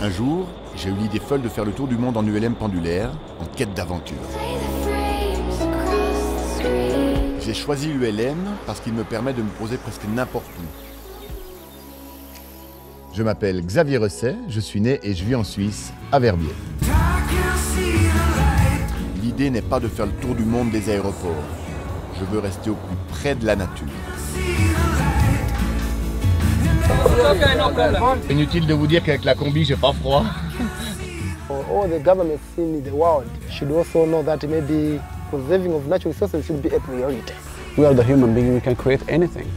Un jour, j'ai eu l'idée folle de faire le tour du monde en ULM pendulaire, en quête d'aventure. J'ai choisi l'ULM parce qu'il me permet de me poser presque n'importe où. Je m'appelle Xavier Resset, je suis né et je vis en Suisse, à Verbier. L'idée n'est pas de faire le tour du monde des aéroports. Je veux rester au plus près de la nature. Inutile de vous dire qu'avec la combi, j'ai pas froid. All the governments in the world should also know that maybe preserving of natural resources should be a priority. We are the human being, we can create anything.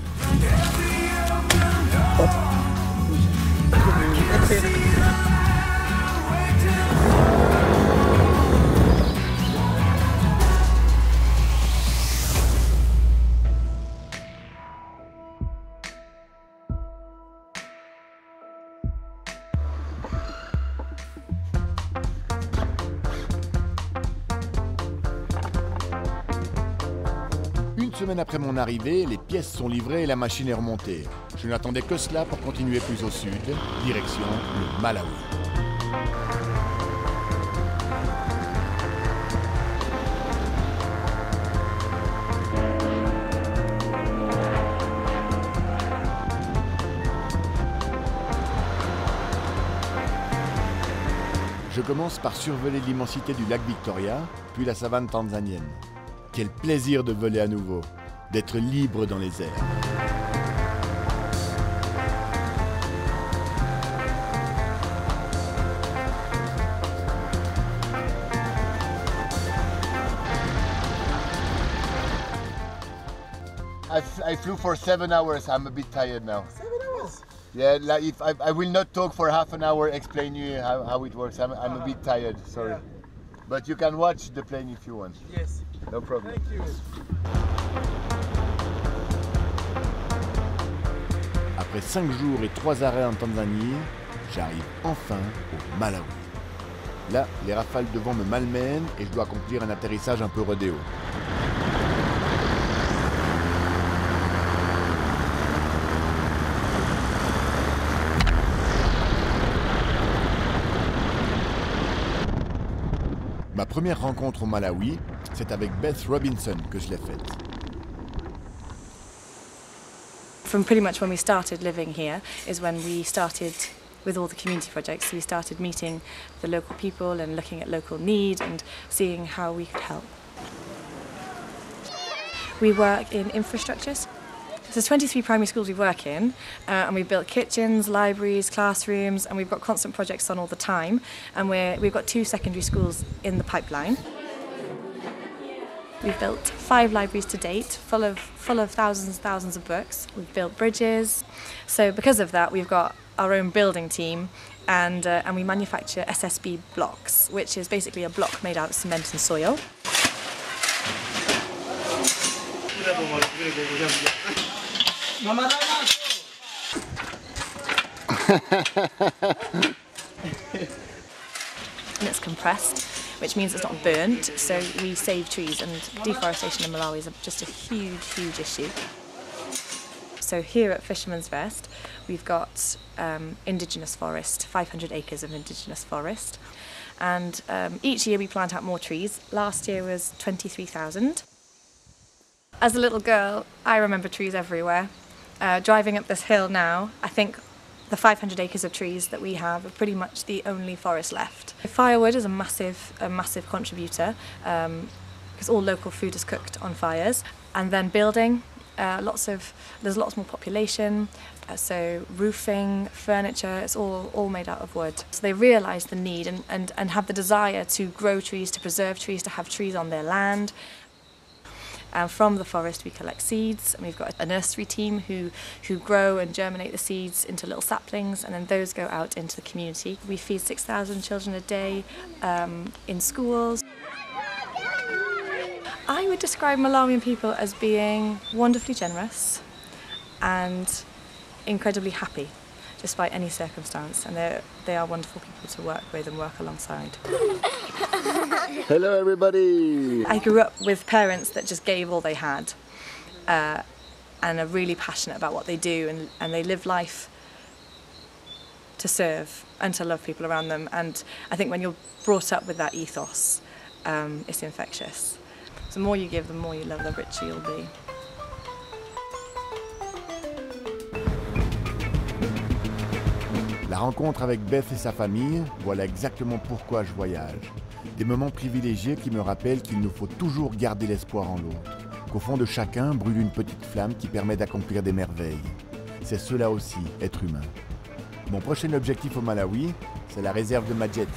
Une semaine après mon arrivée, les pièces sont livrées et la machine est remontée. Je n'attendais que cela pour continuer plus au sud, direction le Malawi. Je commence par survoler l'immensité du lac Victoria, puis la savane tanzanienne. Quel plaisir de voler à nouveau, d'être libre dans les airs. I flew for 7 hours. I'm a bit tired now. 7 hours? Yeah, like if I will not talk for half an hour, explain you how it works. I'm a bit tired, sorry. Yeah. But you can watch the plane if you want. Yes. No problem. Thank you. Après 5 jours et 3 arrêts en Tanzanie, j'arrive enfin au Malawi. Là, les rafales de vent me malmènent et je dois accomplir un atterrissage un peu rodéo. Ma première rencontre au Malawi, c'est avec Beth Robinson que je l'ai faite. From pretty much when we started living here is when we started with all the community projects. We started meeting the local people and looking at local need and seeing how we could help. We work in infrastructures. There's 23 primary schools we work in, and we've built kitchens, libraries, classrooms, and we've got constant projects on all the time. And we've got 2 secondary schools in the pipeline. We've built 5 libraries to date, full of thousands and thousands of books. We've built bridges. So because of that, we've got our own building team, and we manufacture SSB blocks, which is basically a block made out of cement and soil. And it's compressed, which means it's not burnt, so we save trees, and deforestation in Malawi is just a huge, huge issue. So here at Fisherman's Rest, we've got indigenous forest, 500 acres of indigenous forest, and each year we plant out more trees. Last year was 23,000. As a little girl, I remember trees everywhere. Driving up this hill now, I think the 500 acres of trees that we have are pretty much the only forest left. Firewood is a massive contributor because all local food is cooked on fires. And then building, there's lots more population, so roofing, furniture, it's all made out of wood. So they realise the need and have the desire to grow trees, to preserve trees, to have trees on their land. And from the forest we collect seeds, and we've got a nursery team who grow and germinate the seeds into little saplings, and then those go out into the community. We feed 6,000 children a day in schools. I would describe Malawian people as being wonderfully generous and incredibly happy, despite any circumstance, and they are wonderful people to work with and work alongside. Hello everybody! I grew up with parents that just gave all they had and are really passionate about what they do, and they live life to serve and to love people around them. And I think when you're brought up with that ethos, it's infectious. The more you give, the more you love, the richer you'll be. La rencontre avec Beth et sa famille, voilà exactement pourquoi je voyage. Des moments privilégiés qui me rappellent qu'il nous faut toujours garder l'espoir en l'autre, qu'au fond de chacun brûle une petite flamme qui permet d'accomplir des merveilles. C'est cela aussi, être humain. Mon prochain objectif au Malawi, c'est la réserve de Majete.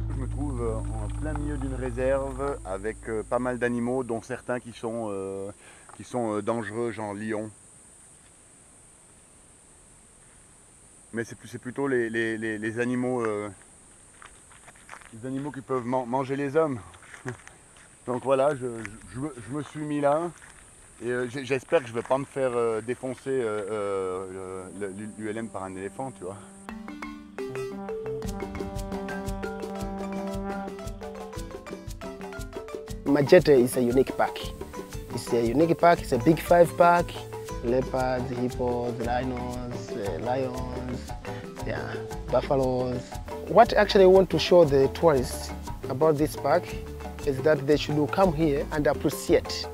Je me trouve en plein milieu d'une réserve avec pas mal d'animaux, dont certains qui sont dangereux, genre lions. Mais c'est plutôt les animaux qui peuvent manger les hommes. Donc voilà, je me suis mis là et j'espère que je ne vais pas me faire défoncer l'ULM par un éléphant, tu vois. Majete is a unique park. It's a unique park, it's a big 5 park. Leopards, hippos, rhinos, lions, yeah, buffaloes. What actually I want to show the tourists about this park is that they should come here and appreciate,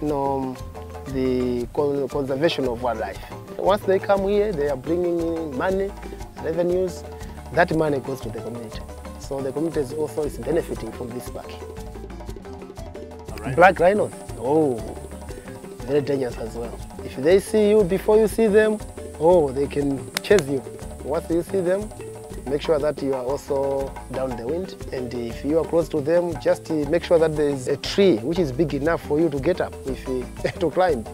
the conservation of wildlife. Once they come here, they are bringing in money, revenues. That money goes to the community. So the community also is benefiting from this park. Right. Black rhinos, oh, very dangerous as well. If they see you before you see them, oh, they can chase you. Once you see them, make sure that you are also down the wind. And if you are close to them, just make sure that there is a tree which is big enough for you to get up, to climb.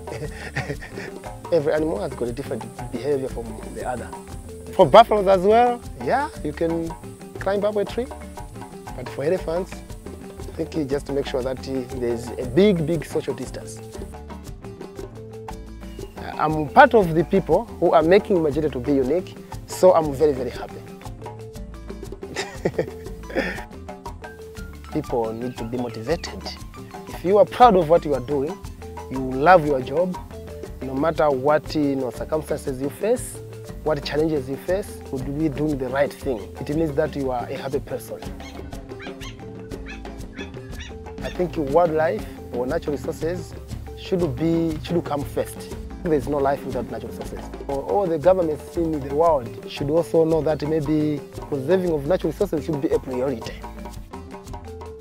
Every animal has got a different behavior from the other. For buffaloes as well, yeah, you can climb up a tree. But for elephants, I think just to make sure that there is a big social distance. I'm part of the people who are making Majete to be unique, so I'm very happy. People need to be motivated. If you are proud of what you are doing, you love your job, no matter what circumstances you face, what challenges you face, you will be doing the right thing. It means that you are a happy person. I think wildlife or natural resources should come first. There's no life without natural resources. All the governments in the world should also know that maybe preserving of natural resources should be a priority.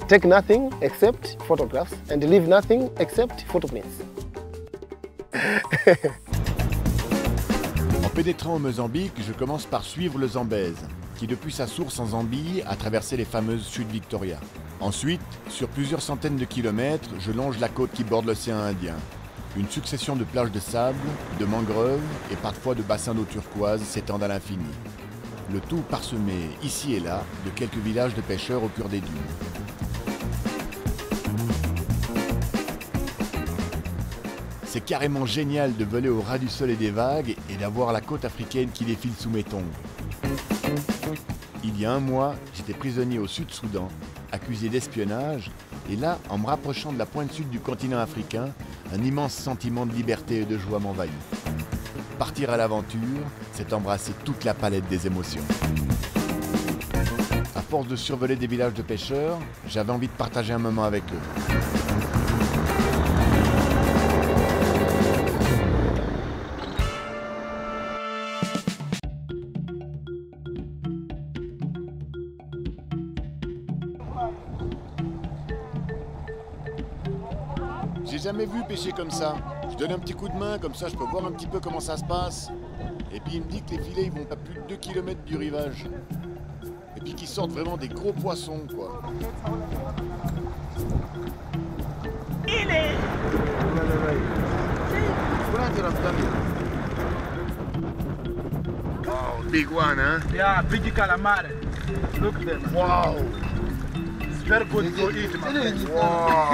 Take nothing except photographs and leave nothing except footprints. En pénétrant au Mozambique, je commence par suivre le Zambèze, qui depuis sa source en Zambie a traversé les fameuses chutes Victoria. Ensuite, sur plusieurs centaines de kilomètres, je longe la côte qui borde l'océan Indien. Une succession de plages de sable, de mangroves et parfois de bassins d'eau turquoise s'étendent à l'infini. Le tout parsemé, ici et là, de quelques villages de pêcheurs au cœur des dunes. C'est carrément génial de voler au ras du sol et des vagues et d'avoir la côte africaine qui défile sous mes tongs. Il y a un mois, j'étais prisonnier au Sud-Soudan, accusé d'espionnage, et là, en me rapprochant de la pointe sud du continent africain, un immense sentiment de liberté et de joie m'envahit. Partir à l'aventure, c'est embrasser toute la palette des émotions. À force de survoler des villages de pêcheurs, j'avais envie de partager un moment avec eux. J'ai jamais vu pêcher comme ça. Je donne un petit coup de main, comme ça je peux voir un petit peu comment ça se passe. Et puis il me dit que les filets ils vont à plus de 2 km du rivage. Et puis qu'ils sortent vraiment des gros poissons, quoi. Wow, big one, huh? Yeah, big calamari. Look at them. Wow! Very good to eat, man. Wow!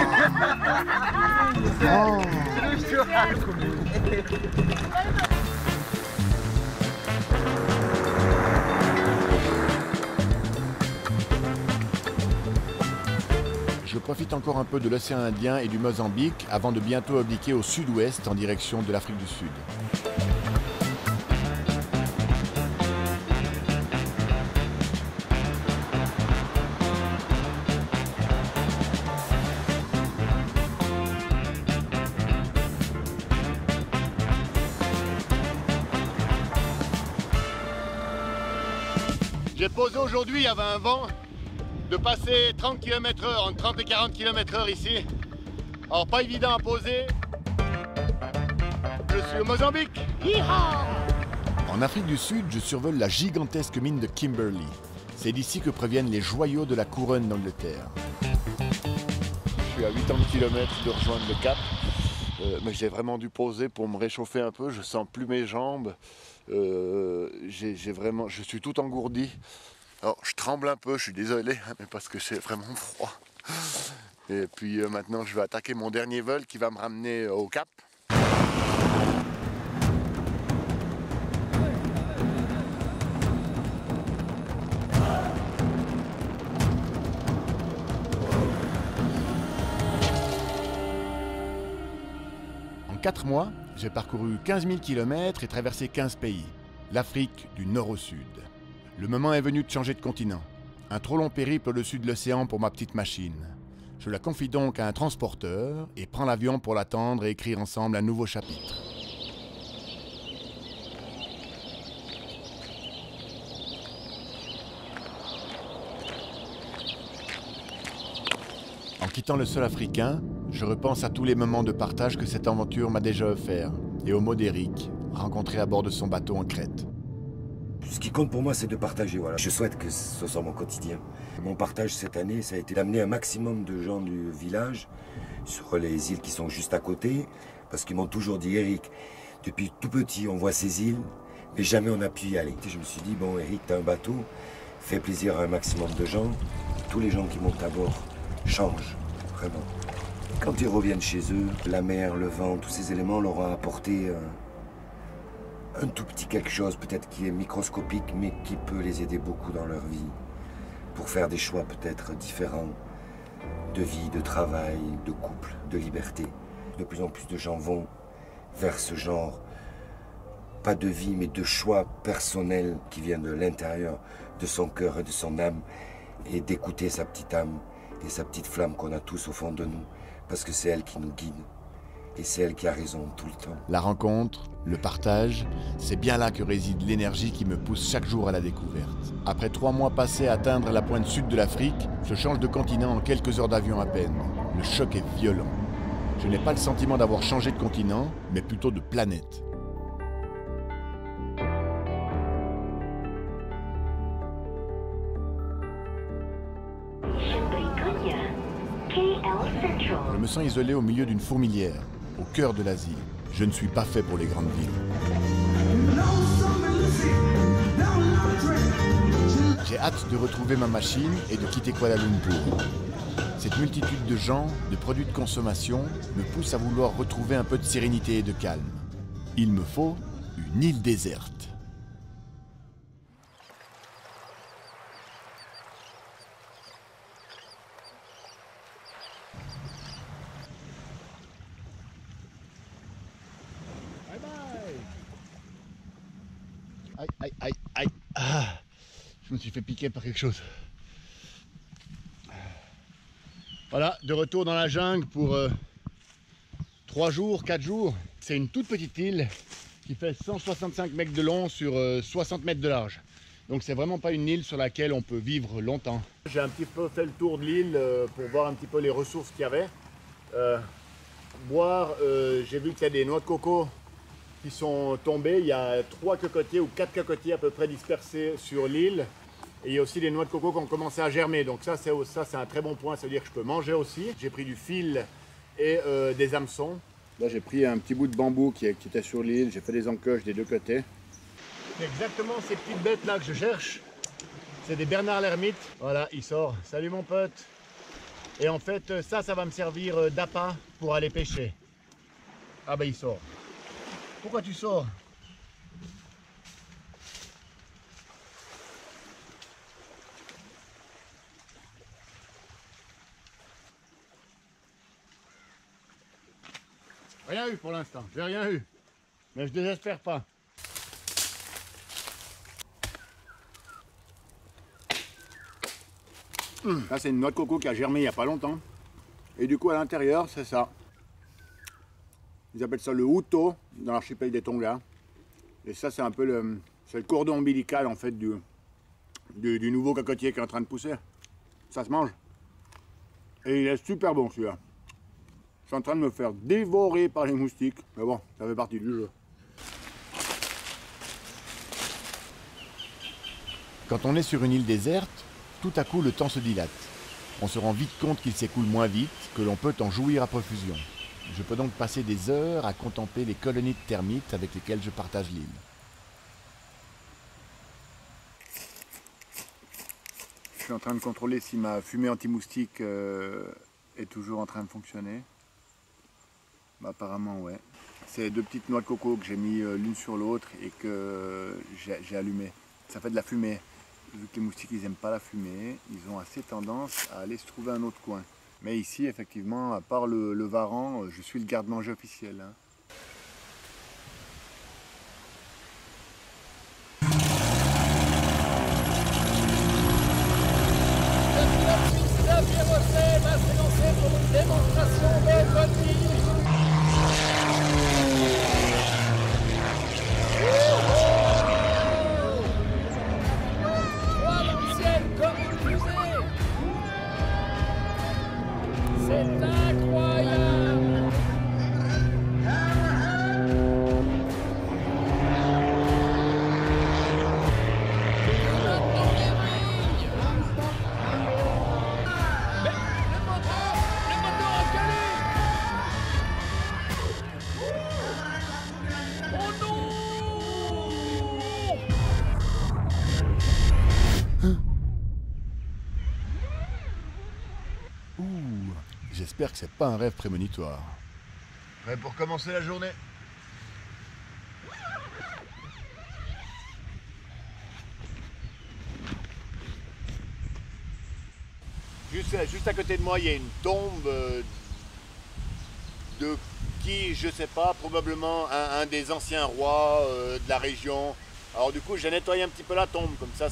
Je profite encore un peu de l'océan Indien et du Mozambique avant de bientôt obliquer au sud-ouest en direction de l'Afrique du Sud. J'ai posé aujourd'hui, il y avait un vent de passer 30 km/h, entre 30 et 40 km/h ici. Alors pas évident à poser. Je suis au Mozambique. Yeehaw! En Afrique du Sud, je survole la gigantesque mine de Kimberley. C'est d'ici que proviennent les joyaux de la couronne d'Angleterre. Je suis à 80 km de rejoindre le cap. Mais j'ai vraiment dû poser pour me réchauffer un peu. Je sens plus mes jambes. Je suis tout engourdi. Alors, je tremble un peu, je suis désolé, mais parce que c'est vraiment froid. Et puis maintenant, je vais attaquer mon dernier vol qui va me ramener au cap. En 4 mois, j'ai parcouru 15 000 km et traversé 15 pays. L'Afrique du nord au sud. Le moment est venu de changer de continent. Un trop long périple au-dessus de l'océan pour ma petite machine. Je la confie donc à un transporteur et prends l'avion pour l'attendre et écrire ensemble un nouveau chapitre. En quittant le sol africain, je repense à tous les moments de partage que cette aventure m'a déjà offert et aux mots d'Eric, rencontré à bord de son bateau en Crète. Ce qui compte pour moi, c'est de partager. Voilà. Je souhaite que ce soit mon quotidien. Mon partage cette année, ça a été d'amener un maximum de gens du village sur les îles qui sont juste à côté, parce qu'ils m'ont toujours dit, Eric, depuis tout petit, on voit ces îles, mais jamais on a pu y aller. Je me suis dit, bon, Eric, t'as un bateau, fais plaisir à un maximum de gens. Tous les gens qui montent à bord changent, vraiment. Quand ils reviennent chez eux, la mer, le vent, tous ces éléments leur ont apporté un tout petit quelque chose, peut-être qui est microscopique, mais qui peut les aider beaucoup dans leur vie, pour faire des choix peut-être différents, de vie, de travail, de couple, de liberté. De plus en plus de gens vont vers ce genre, pas de vie, mais de choix personnels qui viennent de l'intérieur, de son cœur et de son âme, et d'écouter sa petite âme et sa petite flamme qu'on a tous au fond de nous, parce que c'est elle qui nous guide. Et c'est elle qui a raison tout le temps. La rencontre, le partage, c'est bien là que réside l'énergie qui me pousse chaque jour à la découverte. Après 3 mois passés à atteindre la pointe sud de l'Afrique, je change de continent en quelques heures d'avion à peine. Le choc est violent. Je n'ai pas le sentiment d'avoir changé de continent, mais plutôt de planète. Je me sens isolé au milieu d'une fourmilière, au cœur de l'Asie. Je ne suis pas fait pour les grandes villes. J'ai hâte de retrouver ma machine et de quitter Kuala Lumpur. Cette multitude de gens, de produits de consommation, me pousse à vouloir retrouver un peu de sérénité et de calme. Il me faut une île déserte. Aïe, aïe, aïe, aïe. Ah, je me suis fait piquer par quelque chose. Voilà, de retour dans la jungle pour 3 jours, 4 jours. C'est une toute petite île qui fait 165 mètres de long sur 60 mètres de large. Donc c'est vraiment pas une île sur laquelle on peut vivre longtemps. J'ai un petit peu fait le tour de l'île pour voir un petit peu les ressources qu'il y avait. Boire, j'ai vu qu'il y a des noix de coco qui sont tombées. Il y a 3 cocotiers ou 4 cocotiers à peu près dispersés sur l'île. Et il y a aussi des noix de coco qui ont commencé à germer. Donc ça c'est un très bon point, ça veut dire que je peux manger aussi. J'ai pris du fil et des hameçons. Là j'ai pris un petit bout de bambou qui était sur l'île. J'ai fait des encoches des 2 côtés. C'est exactement ces petites bêtes là que je cherche. C'est des Bernard l'ermite. Voilà, il sort. Salut mon pote. Et en fait ça va me servir d'appât pour aller pêcher. Ah bah il sort. Pourquoi tu sors? Rien eu pour l'instant, j'ai rien eu. Mais je désespère pas. Ça c'est une noix de coco qui a germé il n'y a pas longtemps. Et du coup à l'intérieur c'est ça. Ils appellent ça le huto dans l'archipel des Tonga. Et ça c'est un peu le cordon ombilical en fait du nouveau cocotier qui est en train de pousser. Ça se mange. Et il est super bon celui-là. Je suis en train de me faire dévorer par les moustiques. Mais bon, ça fait partie du jeu. Quand on est sur une île déserte, tout à coup le temps se dilate. On se rend vite compte qu'il s'écoule moins vite, que l'on peut en jouir à profusion. Je peux donc passer des heures à contempler les colonies de termites avec lesquelles je partage l'île. Je suis en train de contrôler si ma fumée anti-moustique est toujours en train de fonctionner. Bah, apparemment ouais. C'est 2 petites noix de coco que j'ai mis l'une sur l'autre et que j'ai allumé. Ça fait de la fumée. Vu que les moustiques ils n'aiment pas la fumée, ils ont assez tendance à aller se trouver un autre coin. Mais ici effectivement, à part le varan, je suis le garde-manger officiel. Hein. J'espère que c'est pas un rêve prémonitoire. Prêt pour commencer la journée? Juste à côté de moi, il y a une tombe de qui, je sais pas, probablement un des anciens rois de la région. Alors du coup, j'ai nettoyé un petit peu la tombe, comme ça,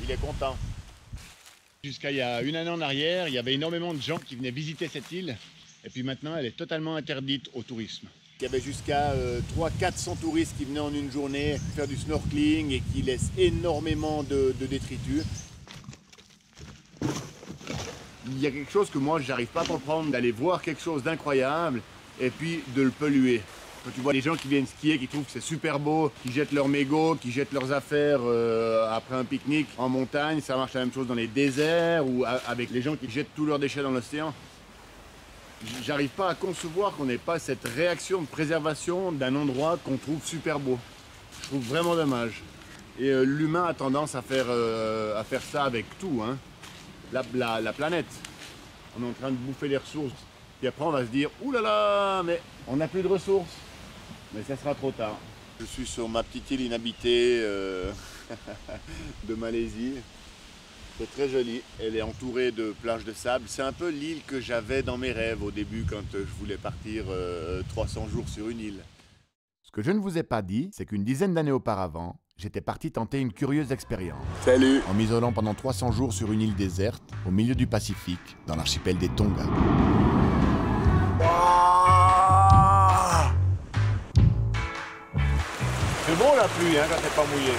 il est content. Jusqu'à il y a une année en arrière, il y avait énormément de gens qui venaient visiter cette île. Et puis maintenant, elle est totalement interdite au tourisme. Il y avait jusqu'à 300-400 touristes qui venaient en une journée faire du snorkeling et qui laissent énormément de détritus. Il y a quelque chose que moi, j'arrive pas à comprendre, d'aller voir quelque chose d'incroyable et puis de le polluer. Quand tu vois les gens qui viennent skier, qui trouvent que c'est super beau, qui jettent leurs mégots, qui jettent leurs affaires après un pique-nique en montagne, ça marche la même chose dans les déserts ou avec les gens qui jettent tous leurs déchets dans l'océan. J'arrive pas à concevoir qu'on n'ait pas cette réaction de préservation d'un endroit qu'on trouve super beau. Je trouve vraiment dommage. Et l'humain a tendance à faire ça avec tout, hein. La planète. On est en train de bouffer les ressources. Et après on va se dire, ouh là là, mais on n'a plus de ressources. Mais ça sera trop tard. Je suis sur ma petite île inhabitée de Malaisie. C'est très joli. Elle est entourée de plages de sable. C'est un peu l'île que j'avais dans mes rêves au début quand je voulais partir 300 jours sur une île. Ce que je ne vous ai pas dit, c'est qu'une dizaine d'années auparavant, j'étais parti tenter une curieuse expérience. Salut! En m'isolant pendant 300 jours sur une île déserte, au milieu du Pacifique, dans l'archipel des Tonga. C'est bon la pluie, hein, quand t'es pas mouillé.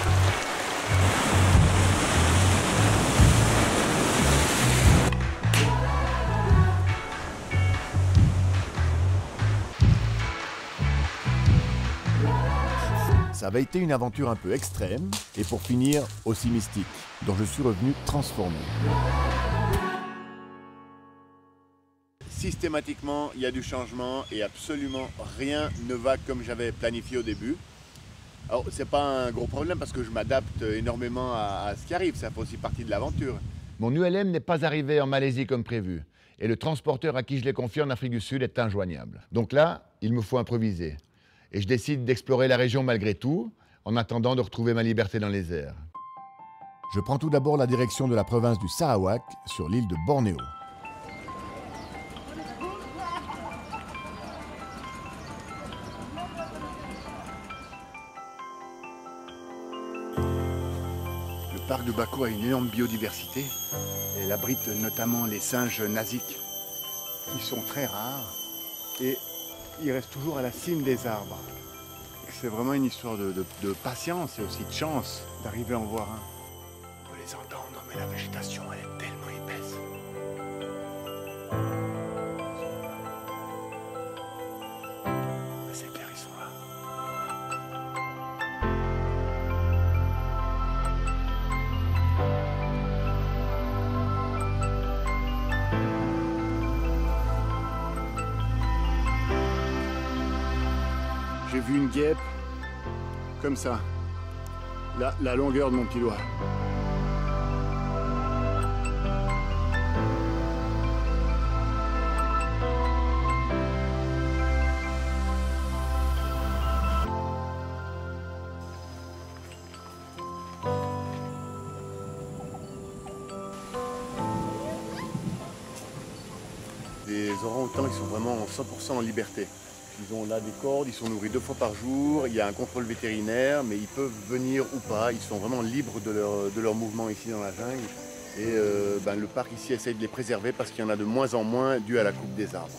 Ça avait été une aventure un peu extrême, et pour finir, aussi mystique, dont je suis revenu transformé. Systématiquement, il y a du changement et absolument rien ne va comme j'avais planifié au début. Alors, c'est pas un gros problème parce que je m'adapte énormément à ce qui arrive, ça fait aussi partie de l'aventure. Mon ULM n'est pas arrivé en Malaisie comme prévu, et le transporteur à qui je l'ai confié en Afrique du Sud est injoignable. Donc là, il me faut improviser. Et je décide d'explorer la région malgré tout, en attendant de retrouver ma liberté dans les airs. Je prends tout d'abord la direction de la province du Sarawak, sur l'île de Bornéo. parc de Bakou a une énorme biodiversité. Elle abrite notamment les singes nasiques, qui sont très rares. Et ils restent toujours à la cime des arbres. C'est vraiment une histoire de patience et aussi de chance d'arriver à en voir un. On peut les entendre, mais la végétation elle est tellement épaisse. Mais c'est clair, ils sont là. J'ai vu une guêpe comme ça, la longueur de mon petit doigt. Les orang-outans, ils sont vraiment 100% en liberté. Ils ont là des cordes, ils sont nourris 2 fois par jour, il y a un contrôle vétérinaire, mais ils peuvent venir ou pas, ils sont vraiment libres de leur mouvement ici dans la jungle. Et le parc ici essaye de les préserver parce qu'il y en a de moins en moins dû à la coupe des arbres.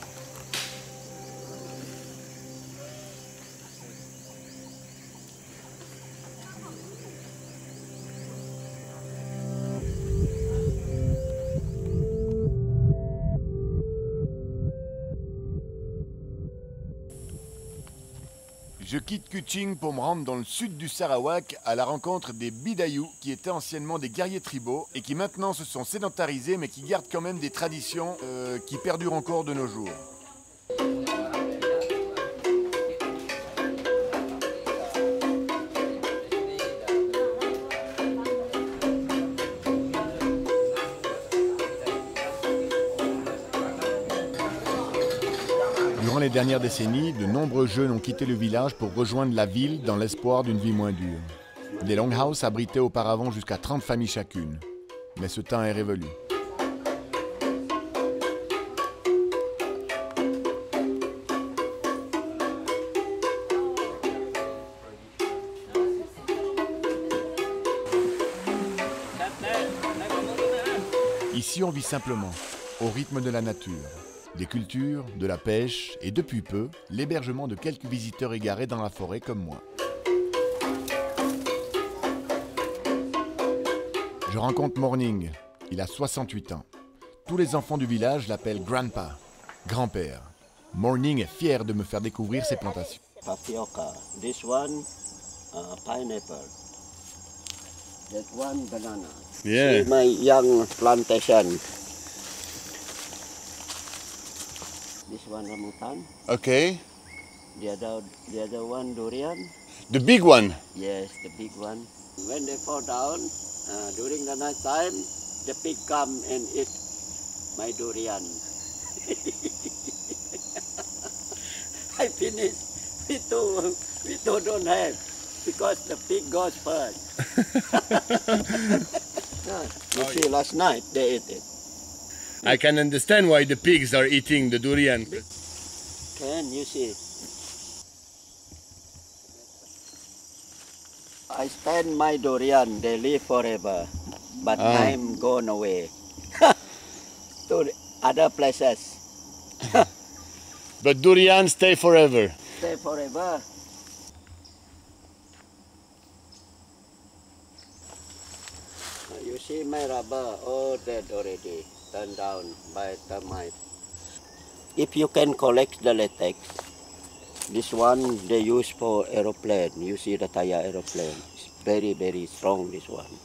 Je quitte Kuching pour me rendre dans le sud du Sarawak à la rencontre des Bidayuh, qui étaient anciennement des guerriers tribaux et qui maintenant se sont sédentarisés mais qui gardent quand même des traditions qui perdurent encore de nos jours. Durant les dernières décennies, de nombreux jeunes ont quitté le village pour rejoindre la ville dans l'espoir d'une vie moins dure. Les longhouses abritaient auparavant jusqu'à 30 familles chacune. Mais ce temps est révolu. Ici, on vit simplement, au rythme de la nature. Des cultures, de la pêche et depuis peu, l'hébergement de quelques visiteurs égarés dans la forêt comme moi. Je rencontre Morning, il a 68 ans. Tous les enfants du village l'appellent Grandpa, grand-père. Morning est fier de me faire découvrir ses plantations. Tapioca. This one, pineapple. That one, banana. Yeah. See my young plantation. This one rambutan. Okay. The other one durian. The big one. Yes, the big one. When they fall down during the night time, the pig come and eat my durian. I finish. We two don't have because the pig goes first. You see, last night they ate it. I can understand why the pigs are eating the durian. Can you see? I stand my durian, they live forever, but I'm gone away to the other places. But durian stay forever. Stay forever. You see my rubber, all dead already, turned down by termite. If you can collect the latex, this one they use for aeroplane. You see the tire aeroplane. It's very, very strong, this one.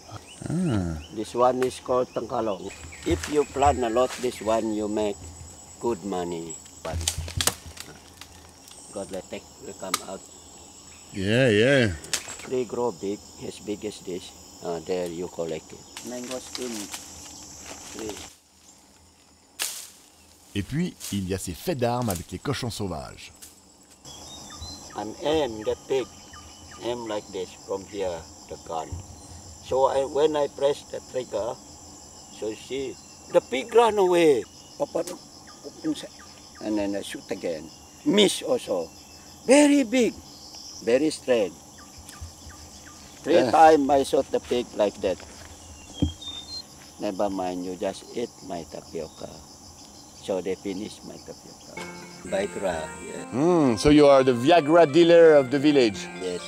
This one is called tangkalong. If you plant a lot, this one you make good money. Because latex will come out. Yeah. They grow big, as big as this. There you collect it. Mangosteen tree. Et puis, il y a ces faits d'armes avec les cochons sauvages. And aim the pig, aim like this from here, the gun. So when I press the trigger, so you see, the pig run away. And then I shoot again. Miss also. Very big, very straight. 3 times I shot the pig like that. Never mind, you just eat my tapioca. So they finish my tapioca. Viagra, yeah. So you are the Viagra dealer of the village. Yes,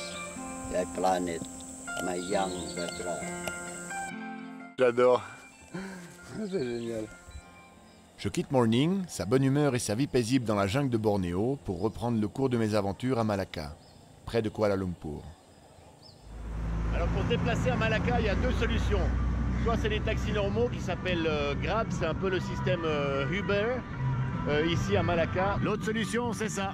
I plant it. My young Viagra. J'adore. C'est génial. Je quitte Morning, sa bonne humeur et sa vie paisible dans la jungle de Bornéo pour reprendre le cours de mes aventures à Malacca, près de Kuala Lumpur. Alors pour se déplacer à Malacca, il y a deux solutions. Soit c'est des taxis normaux qui s'appellent Grab, c'est un peu le système Uber ici à Malacca. L'autre solution, c'est ça.